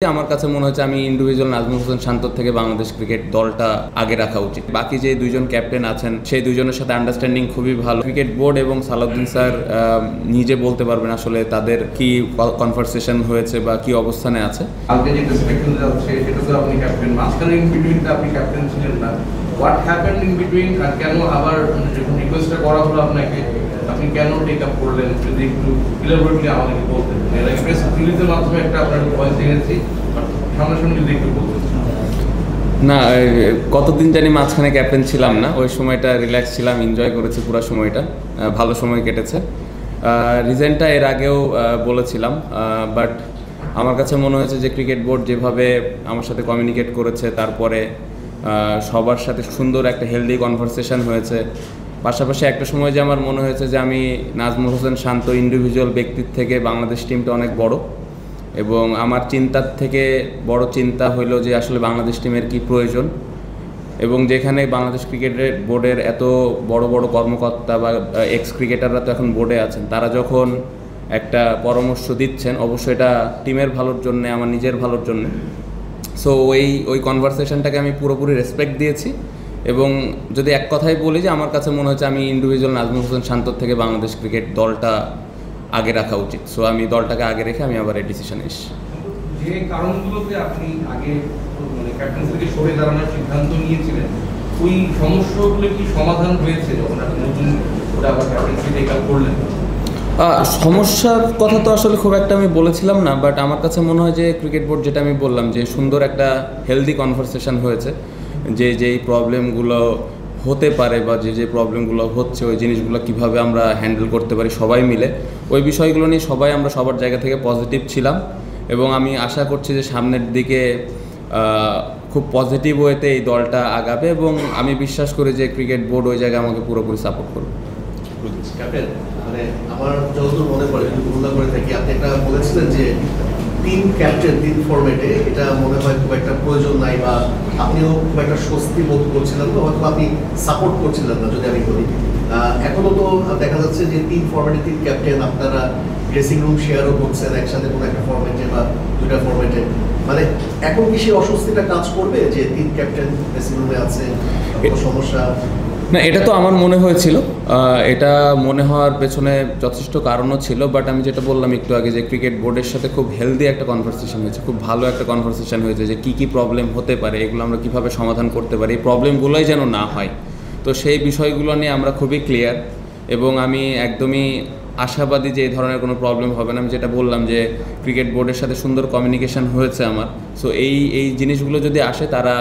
আমার কাছে মনে হচ্ছে আমি ইন্ডিভিজুয়াল নাজমুল হোসেন শান্তর থেকে বাংলাদেশ ক্রিকেট দলটা আগে রাখা উচিত। বাকি যে দুইজন ক্যাপ্টেন আছেন সেই দুইজনের সাথে আন্ডারস্ট্যান্ডিং খুবই ভালো। ক্রিকেট বোর্ড এবং সালাউদ্দিন স্যার নিজে বলতে পারবেন আসলে তাদের কি কনভারসেশন হয়েছে বা কি অবস্থানে আছে। কালকে যে সিলেকশন যাচ্ছে সেটা তো আপনি ক্যাপ্টেন, মাঝখানে ইন বিটুইনটা আপনি ক্যাপ্টেন ছিলেন না। হোয়াট হ্যাপেন্ড ইন বিটুইন, আর কেন আবার যখন রিকোয়েস্টটা করা হলো আপনাকে আপনি কেন টেক আপ করলেন, যদি একটু ইলাবোরেটলি আমাদেরকে বলতেন। এর আগে প্রেস রিলিজের মাধ্যমে একটা আপনার ভয়েস জেনেছি, বাট সামনাসামনি যদি একটু বলতেন। না, কতদিন জানি মাঝখানে ক্যাপ্টেন ছিলাম না, ওই সময়টা রিল্যাক্স ছিলাম, এনজয় করেছি পুরো সময়টা, ভালো সময় কেটেছে। রিজনটা এর আগেও বলেছিলাম, বাট আমার কাছে মনে হয়েছে যে ক্রিকেট বোর্ড যেভাবে আমার সাথে কমিউনিকেট করেছে, তারপরে সবার সাথে সুন্দর একটা হেলদি কনভারসেশন হয়েছে। পাশাপাশি একটা সময় যে আমার মনে হয়েছে যে আমি নাজমুল হোসেন শান্ত ইন্ডিভিজুয়াল ব্যক্তির থেকে বাংলাদেশ টিমটা অনেক বড়, এবং আমার চিন্তার থেকে বড় চিন্তা হইল যে আসলে বাংলাদেশ টিমের কি প্রয়োজন, এবং যেখানে বাংলাদেশ ক্রিকেটের বোর্ডের এত বড় বড় কর্মকর্তা বা এক্স ক্রিকেটাররা তো এখন বোর্ডে আছেন, তারা যখন একটা পরামর্শ দিচ্ছেন অবশ্যই এটা টিমের ভালোর জন্য, আমার নিজের ভালোর জন্য। সো ওই কনভারসেশনটাকে আমি পুরোপুরি রেসপেক্ট দিয়েছি, এবং যদি এক কথাই বলি যে আমার কাছে মনে হচ্ছে আমি ইন্ডিভিজুয়াল নাজমুল হোসেন শান্তর থেকে বাংলাদেশ ক্রিকেট দলটা আগে রাখা উচিত। সো আমি দলটাকে আগে রেখে আমি আবার এই ডিসিশনে এসেছি। যে কারণগুলোতে আপনি আগে মানে ক্যাপ্টেন্সি থেকে সরে দাঁড়ানোর সিদ্ধান্ত নিয়েছিলেন, ওই সমস্যাগুলো কি সমাধান হয়েছে যখন আপনি নতুন ওটা আবার ক্যাপ্টেন্সি টেক আপ করলেন? সমস্যার কথা তো আসলে খুব একটা আমি বলেছিলাম না, বাট আমার কাছে মনে হয় যে ক্রিকেট বোর্ড, যেটা আমি বললাম যে সুন্দর একটা হেলদি কনভারসেশন হয়েছে, যেই প্রবলেমগুলো হতে পারে বা যে প্রবলেমগুলো হচ্ছে ওই জিনিসগুলো কিভাবে আমরা হ্যান্ডেল করতে পারি সবাই মিলে, ওই বিষয়গুলো নিয়ে সবাই আমরা সবার জায়গা থেকে পজিটিভ ছিলাম। এবং আমি আশা করছি যে সামনের দিকে খুব পজিটিভ ওয়েতে এই দলটা আগাবে, এবং আমি বিশ্বাস করি যে ক্রিকেট বোর্ড ওই জায়গায় আমাকে পুরোপুরি সাপোর্ট করবে। ক্যাপ্টেন, মানে আমার যতদূর মনে পড়ে, যদি ভুল করে থাকি, আপনি একটা বলেছিলেন যে তিন ক্যাপ্টেন তিন ফরম্যাটে এটা মনে হয় খুব একটা প্রয়োজন নাই, বা আপনিও খুব একটা স্বস্তি বোধ করছিলেন না, হয়তো আপনি সাপোর্ট করছিলেন না যদি আমি বলি। এখনো তো দেখা যাচ্ছে যে তিন ফরম্যাটে তিন ক্যাপ্টেন, আপনারা ড্রেসিং রুম শেয়ারও করছেন একসাথে কোনো একটা ফরম্যাটে বা দুইটা ফরম্যাটে, মানে এখন কি সেই অস্বস্তিটা কাজ করবে যে তিন ক্যাপ্টেন ড্রেসিং রুমে আছে, সমস্যা? না, এটা তো আমার মনে হয়েছিল, এটা মনে হওয়ার পেছনে যথেষ্ট কারণও ছিল, বাট আমি যেটা বললাম একটু আগে যে ক্রিকেট বোর্ডের সাথে খুব হেলদি একটা কনভারসেশন হয়েছে, খুব ভালো একটা কনভারসেশন হয়েছে যে কী প্রবলেম হতে পারে, এগুলো আমরা কীভাবে সমাধান করতে পারি, এই প্রবলেমগুলোই যেন না হয়। তো সেই বিষয়গুলো নিয়ে আমরা খুবই ক্লিয়ার, এবং আমি একদমই আশাবাদী যে এই ধরনের কোনো প্রবলেম হবে না। আমি যেটা বললাম যে ক্রিকেট বোর্ডের সাথে সুন্দর কমিউনিকেশন হয়েছে আমার। সো এই জিনিসগুলো যদি আসে, তারা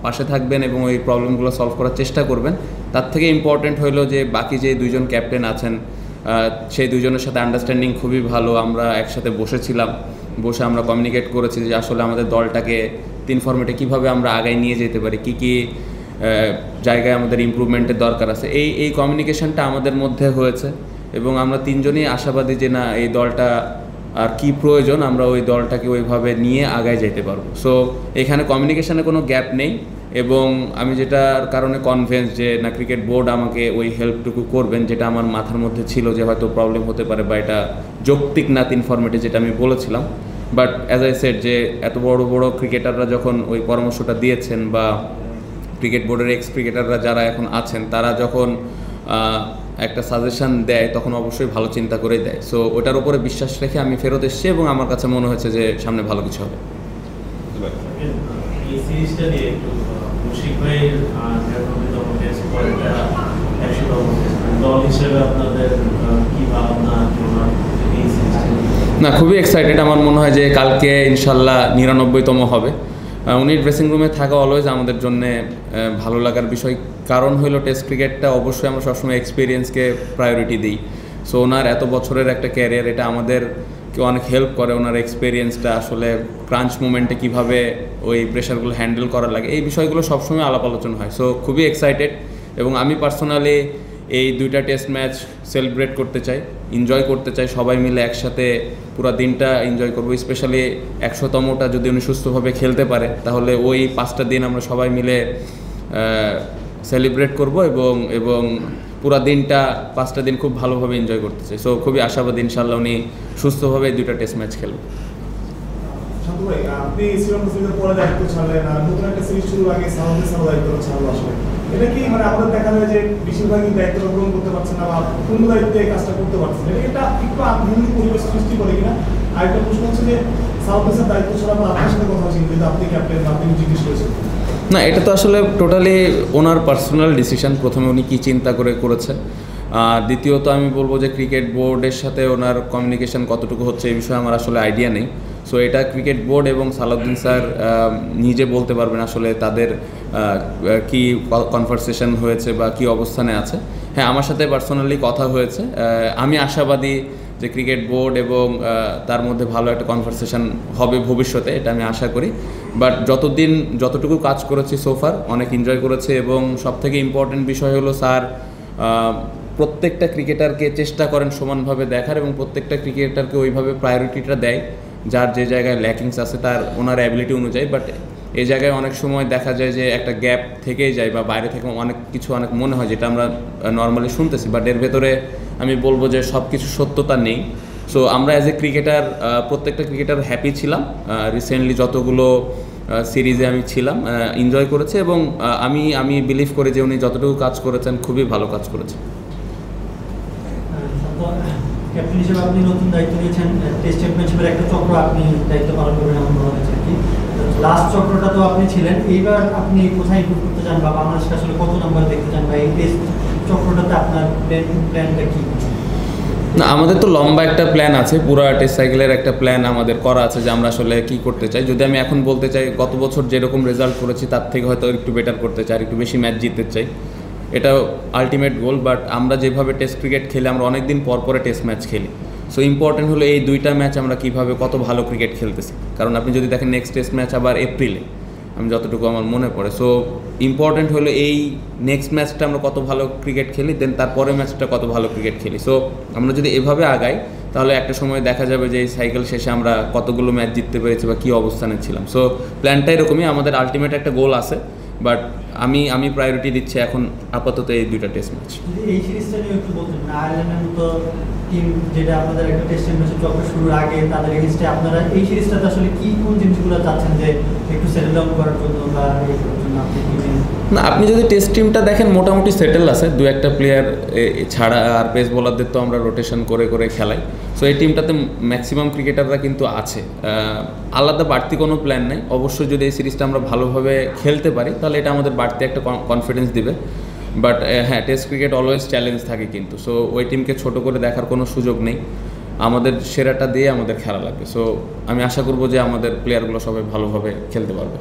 পাশে থাকবেন এবং ওই প্রবলেমগুলো সলভ করার চেষ্টা করবেন। তার থেকে ইম্পর্টেন্ট হলো যে বাকি যে দুইজন ক্যাপ্টেন আছেন সেই দুইজনের সাথে আন্ডারস্ট্যান্ডিং খুবই ভালো। আমরা একসাথে বসেছিলাম, বসে আমরা কমিউনিকেট করেছি যে আসলে আমাদের দলটাকে তিন ফরম্যাটে কীভাবে আমরা আগায় নিয়ে যেতে পারি, কী জায়গায় আমাদের ইমপ্রুভমেন্টের দরকার আছে। এই কমিউনিকেশনটা আমাদের মধ্যে হয়েছে, এবং আমরা তিনজনই আশাবাদী যে না, এই দলটা আর কি প্রয়োজন, আমরা ওই দলটাকে ওইভাবে নিয়ে আগায় যেতে পারবো। সো এখানে কমিউনিকেশনে কোনো গ্যাপ নেই, এবং আমি যেটার কারণে কনভিন্স যে না, ক্রিকেট বোর্ড আমাকে ওই হেল্পটুকু করবেন, যেটা আমার মাথার মধ্যে ছিল যে হয়তো প্রবলেম হতে পারে বা এটা যৌক্তিক না তিন ফরম্যাটে, যেটা আমি বলেছিলাম। বাট অ্যাজ আই সেড যে এত বড় বড় ক্রিকেটাররা যখন ওই পরামর্শটা দিয়েছেন, বা ক্রিকেট বোর্ডের এক্স ক্রিকেটাররা যারা এখন আছেন, তারা যখন একটা সাজেশন দেয় তখন অবশ্যই ভালো চিন্তা করে দেয়। সো ওটার উপরে বিশ্বাস রেখে আমি ফেরত এসেছি, এবং আমার কাছে মনে হয়েছে যে সামনে ভালো কিছু হবে। না, খুবই এক্সাইটেড। আমার মনে হয় যে কালকে ইনশাল্লাহ 99তম হবে। উনি ড্রেসিং রুমে থাকা অলওয়েজ আমাদের জন্য ভালো লাগার বিষয়। কারণ হলো টেস্ট ক্রিকেটটা অবশ্যই আমরা সবসময় এক্সপিরিয়েন্সকে প্রায়োরিটি দিই। সো ওনার এত বছরের একটা ক্যারিয়ার, এটা আমাদেরকে অনেক হেল্প করে। ওনার এক্সপিরিয়েন্সটা আসলে ক্রাঞ্চ মোমেন্টে কীভাবে ওই প্রেশারগুলো হ্যান্ডেল করা লাগে, এই বিষয়গুলো সবসময় আলাপ আলোচনা হয়। সো খুবই এক্সাইটেড, এবং আমি পার্সোনালি এই দুইটা টেস্ট ম্যাচ সেলিব্রেট করতে চাই, এনজয় করতে চাই, সবাই মিলে একসাথে পুরো দিনটা এনজয় করবো। স্পেশালি 100তমটা যদি উনি সুস্থভাবে খেলতে পারে, তাহলে ওই 5টা দিন আমরা সবাই মিলে সেলিব্রেট করব, এবং পুরো দিনটা 5টা দিন খুব ভালোভাবে এনজয় করতে চাই। সো খুবই আশাবাদী ইনশাল্লাহ উনি সুস্থভাবে দুইটা টেস্ট ম্যাচ খেলবে। শান্ত ভাই, আপনি শ্রীলঙ্কা সিরিজের পরে দায়িত্ব ছাড়লেন আর নতুন একটা সিরিজ শুরুর আগে সাউথের দায়িত্ব ছাড়লো আসলে এটা কি মানে আমাদের দেখা যায় যে বেশিরভাগই দায়িত্বটা গ্রহণ করতে পারছেন না বা পূর্ণ দায়িত্বে কাজটা করতে পারছেন না, এটা একটু আনহেলদি পরিবেশ সৃষ্টি করে কিনা? আর একটা প্রশ্ন হচ্ছে যে সাউথের দায়িত্ব ছাড়া পর আপনার সাথে কথা হয়েছে কিন্তু আপনি ক্যাপ্টেন আপনি জিজ্ঞেস করেছেন। না, এটা তো আসলে টোটালি ওনার পার্সোনাল ডিসিশন। প্রথমে উনি কী চিন্তা করে করেছেন, আর দ্বিতীয়ত আমি বলবো যে ক্রিকেট বোর্ডের সাথে ওনার কমিউনিকেশন কতটুকু হচ্ছে এই বিষয়ে আমার আসলে আইডিয়া নেই। সো এটা ক্রিকেট বোর্ড এবং সালাউদ্দিন স্যার নিজে বলতে পারবেন আসলে তাদের কি কনভারসেশন হয়েছে বা কি অবস্থানে আছে। হ্যাঁ, আমার সাথে পার্সোনালি কথা হয়েছে। আমি আশাবাদী যে ক্রিকেট বোর্ড এবং তার মধ্যে ভালো একটা কনভারসেশন হবে ভবিষ্যতে, এটা আমি আশা করি। বাট যতটুকু কাজ করেছি সোফার অনেক এনজয় করেছে, এবং সবথেকে ইম্পর্টেন্ট বিষয় হলো স্যার প্রত্যেকটা ক্রিকেটারকে চেষ্টা করেন সমানভাবে দেখার, এবং প্রত্যেকটা ক্রিকেটারকে ওইভাবে প্রায়োরিটিটা দেয় যার যে জায়গায় ল্যাকিংস আছে তার ওনার অ্যাবিলিটি অনুযায়ী। বাট এই জায়গায় অনেক সময় দেখা যায় যে একটা গ্যাপ থেকেই যায় বা বাইরে থেকে অনেক মনে হয়, যেটা আমরা নর্মালি শুনতেছি, বাট এর ভেতরে আমি বলবো যে সব কিছু সত্যতা নেই। সো আমরা অ্যাজ এ ক্রিকেটার প্রত্যেকটা ক্রিকেটার হ্যাপি ছিলাম। রিসেন্টলি যতগুলো সিরিজে আমি ছিলাম এনজয় করেছে, এবং আমি বিলিভ করি যে উনি যতটুকু কাজ করেছেন খুবই ভালো কাজ করেছেন। ক্যাপ্টেন হিসেবে আপনি নতুন দায়িত্ব নিয়েছেন, টেস্ট চ্যাম্পিয়নশিপের একটা চক্র আপনি দায়িত্ব পালন করবেন এমন মনে হচ্ছে আর কি। লাস্ট চক্রটা তো আপনি ছিলেন, এইবার আপনি কোথায় ইমপ্রুভ করতে চান বা বাংলাদেশকে আসলে কত নাম্বার দেখতে চান, বা এই টেস্ট চক্রটাতে আপনার প্ল্যানটা কী? না, আমাদের তো লম্বা একটা প্ল্যান আছে, পুরো টেস্ট সাইকেলের একটা প্ল্যান আমাদের করা আছে যে আমরা আসলে কী করতে চাই। যদি আমি এখন বলতে চাই, গত বছর যেরকম রেজাল্ট করেছি তার থেকে হয়তো একটু বেটার করতে চাই, একটু বেশি ম্যাচ জিততে চাই, এটা আলটিমেট গোল। বাট আমরা যেভাবে টেস্ট ক্রিকেট খেলি, আমরা অনেক দিন পর পরে টেস্ট ম্যাচ খেলি। সো ইম্পর্টেন্ট হলো এই দুইটা ম্যাচ আমরা কীভাবে কত ভালো ক্রিকেট খেলতেছি। কারণ আপনি যদি দেখেন নেক্সট টেস্ট ম্যাচ আবার এপ্রিলে, আমি যতটুকু আমার মনে পড়ে। সো ইম্পর্টেন্ট হলো এই নেক্সট ম্যাচটা আমরা কত ভালো ক্রিকেট খেলি, দেন তারপরে ম্যাচটা কত ভালো ক্রিকেট খেলি। সো আমরা যদি এভাবে আগাই তাহলে একটা সময় দেখা যাবে যে এই সাইকেল শেষে আমরা কতগুলো ম্যাচ জিততে পেরেছি বা কী অবস্থানে ছিলাম। সো প্ল্যানটা এরকমই, আমাদের আলটিমেট একটা গোল আছে, বাট আমি প্রায়োরিটি দিচ্ছি এখন আপাতত এই দুইটা টেস্ট ম্যাচ। এই সিরিজটা নিয়ে একটু বলতেন, আয়ারল্যান্ডের মতো টিম যেটা আপনাদের একটা টেস্ট চ্যাম্পিয়নশিপ চক্র শুরুর আগে তাদের এগেইনস্টে আপনারা এই সিরিজটাতে আসলে কোন জিনিসগুলো চাচ্ছেন যে একটু সেটেল ডাউন করার জন্য বা এই করার জন্য আপনি কি? না, আপনি যদি টেস্ট টিমটা দেখেন মোটামুটি সেটেল আছে, দু একটা প্লেয়ার ছাড়া, আর পেস বোলারদের তো আমরা রোটেশন করে খেলাই। সো এই টিমটাতে ম্যাক্সিমাম ক্রিকেটাররা কিন্তু আছে, আলাদা বাড়তি কোনো প্ল্যান নেই। অবশ্যই যদি এই সিরিজটা আমরা ভালোভাবে খেলতে পারি তাহলে এটা আমাদের বাড়তি একটা কনফিডেন্স দিবে। বাট হ্যাঁ, টেস্ট ক্রিকেট অলওয়েজ চ্যালেঞ্জ থাকে কিন্তু। সো ওই টিমকে ছোট করে দেখার কোনো সুযোগ নেই, আমাদের সেরাটা দিয়ে আমাদের খেলা লাগবে। সো আমি আশা করবো যে আমাদের প্লেয়ারগুলো সবাই ভালোভাবে খেলতে পারবে।